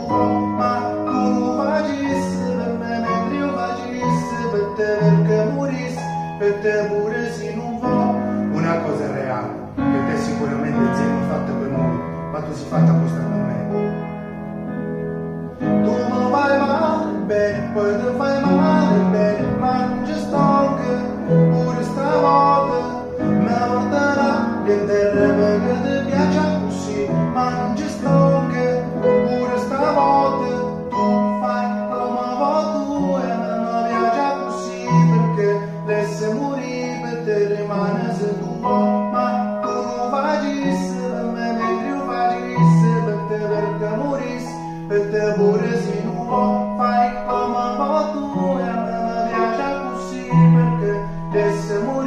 ma tu non facessi per me mentre io facessi per te perché morissi, per te pure se non fa. Una cosa è reale, che te sicuramente sei fatta per noi, ma tu sei fatta apposta per me. Tu mi fai male bene, poi ti fai male bene, ma non ci sto che pure stavolta mi porterà in terra perché ti piace così, ma non ci sto che pure stavolta tu fai come vuoi tu e a me mi piace così perché se morì per te rimane